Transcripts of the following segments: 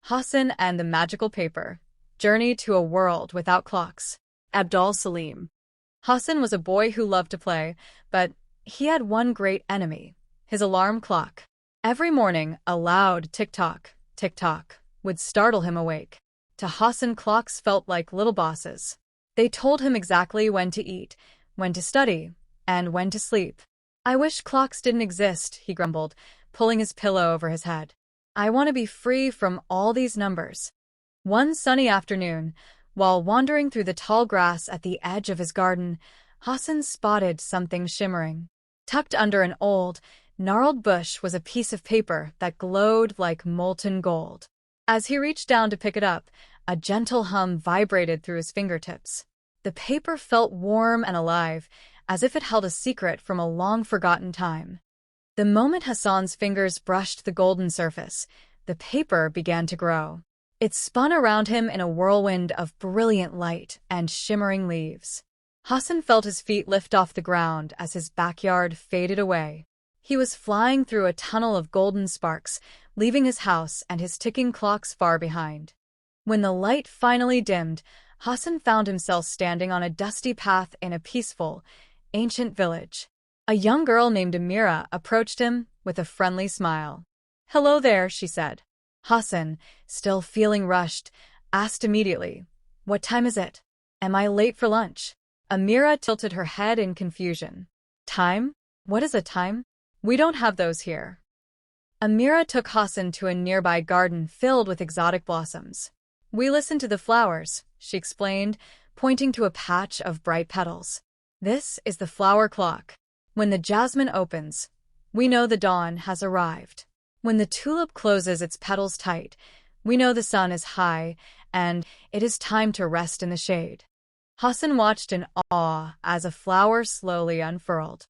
Hassan and the Magical Paper. Journey to a World Without Clocks. Abdul Salim. Hassan was a boy who loved to play, but he had one great enemy, his alarm clock. Every morning, a loud tick-tock, tick-tock would startle him awake. To Hassan, clocks felt like little bosses. They told him exactly when to eat, when to study, and when to sleep. "I wish clocks didn't exist," he grumbled, pulling his pillow over his head. "I want to be free from all these numbers." One sunny afternoon, while wandering through the tall grass at the edge of his garden, Hassan spotted something shimmering. Tucked under an old, gnarled bush was a piece of paper that glowed like molten gold. As he reached down to pick it up, a gentle hum vibrated through his fingertips. The paper felt warm and alive, as if it held a secret from a long-forgotten time. The moment Hassan's fingers brushed the golden surface, the paper began to grow. It spun around him in a whirlwind of brilliant light and shimmering leaves. Hassan felt his feet lift off the ground as his backyard faded away. He was flying through a tunnel of golden sparks, leaving his house and his ticking clocks far behind. When the light finally dimmed, Hassan found himself standing on a dusty path in a peaceful, ancient village. A young girl named Amira approached him with a friendly smile. "Hello there," she said. Hassan, still feeling rushed, asked immediately, "What time is it? Am I late for lunch?" Amira tilted her head in confusion. "Time? What is a time? We don't have those here." Amira took Hassan to a nearby garden filled with exotic blossoms. "We listen to the flowers," she explained, pointing to a patch of bright petals. "This is the flower clock. When the jasmine opens, we know the dawn has arrived. When the tulip closes its petals tight, we know the sun is high and it is time to rest in the shade." Hassan watched in awe as a flower slowly unfurled.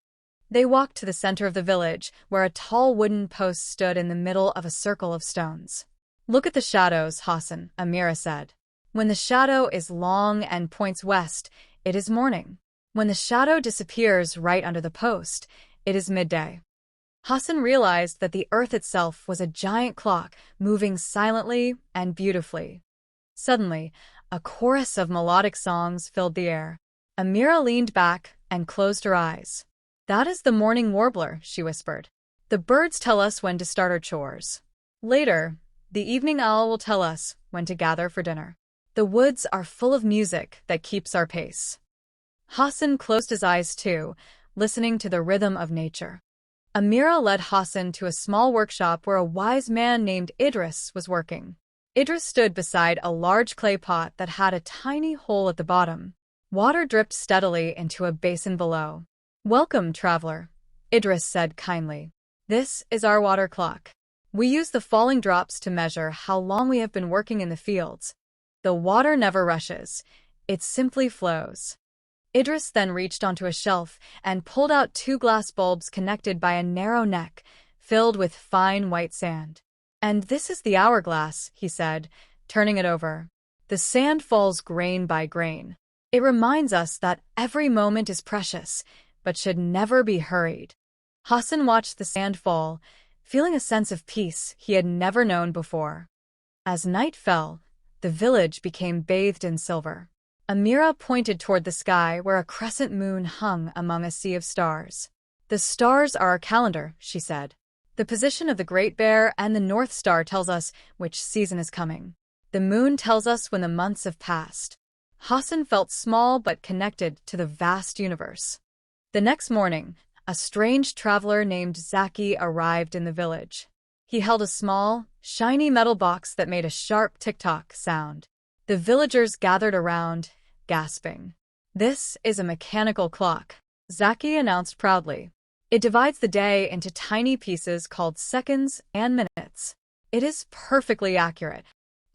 They walked to the center of the village, where a tall wooden post stood in the middle of a circle of stones. "Look at the shadows, Hassan," Amira said. "When the shadow is long and points west, it is morning. When the shadow disappears right under the post, it is midday." Hassan realized that the earth itself was a giant clock, moving silently and beautifully. Suddenly, a chorus of melodic songs filled the air. Amira leaned back and closed her eyes. "That is the morning warbler," she whispered. "The birds tell us when to start our chores. Later, the evening owl will tell us when to gather for dinner. The woods are full of music that keeps our pace." Hassan closed his eyes too, listening to the rhythm of nature. Amira led Hassan to a small workshop where a wise man named Idris was working. Idris stood beside a large clay pot that had a tiny hole at the bottom. Water dripped steadily into a basin below. "Welcome, traveler," Idris said kindly. "This is our water clock. We use the falling drops to measure how long we have been working in the fields. The water never rushes, it simply flows." Idris then reached onto a shelf and pulled out two glass bulbs connected by a narrow neck, filled with fine white sand. "And this is the hourglass," he said, turning it over. "The sand falls grain by grain. It reminds us that every moment is precious, but should never be hurried." Hassan watched the sand fall, feeling a sense of peace he had never known before. As night fell, the village became bathed in silver. Amira pointed toward the sky where a crescent moon hung among a sea of stars. "The stars are our calendar," she said. "The position of the Great Bear and the North Star tells us which season is coming. The moon tells us when the months have passed." Hassan felt small but connected to the vast universe. The next morning, a strange traveler named Zaki arrived in the village. He held a small, shiny metal box that made a sharp tick-tock sound. The villagers gathered around, gasping. "This is a mechanical clock," Zaki announced proudly. "It divides the day into tiny pieces called seconds and minutes. It is perfectly accurate."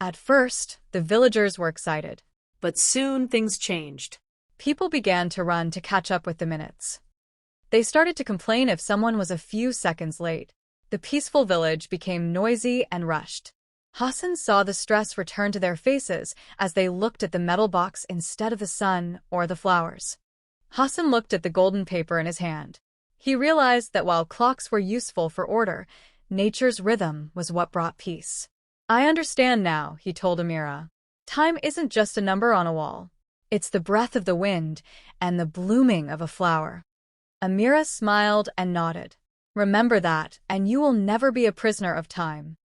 At first, the villagers were excited. But soon things changed. People began to run to catch up with the minutes. They started to complain if someone was a few seconds late. The peaceful village became noisy and rushed. Hassan saw the stress return to their faces as they looked at the metal box instead of the sun or the flowers. Hassan looked at the golden paper in his hand. He realized that while clocks were useful for order, nature's rhythm was what brought peace. I understand now, he told Amira. Time isn't just a number on a wall. It's the breath of the wind and the blooming of a flower. Amira smiled and nodded. Remember that, and you will never be a prisoner of time.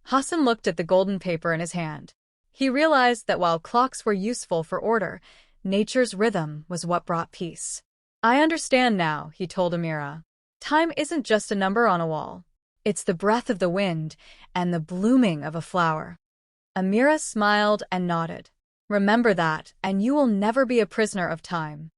Hassan looked at the golden paper in his hand. He realized that while clocks were useful for order, nature's rhythm was what brought peace. I understand now, he told Amira. Time isn't just a number on a wall. It's the breath of the wind and the blooming of a flower. Amira smiled and nodded. Remember that, and you will never be a prisoner of time.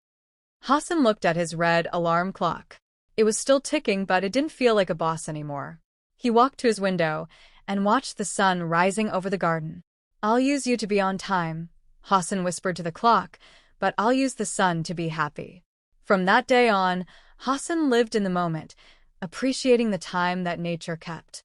Hassan looked at his red alarm clock. It was still ticking, but it didn't feel like a boss anymore. He walked to his window and watched the sun rising over the garden. I'll use you to be on time, Hassan whispered to the clock, but I'll use the sun to be happy. From that day on, Hassan lived in the moment, appreciating the time that nature kept.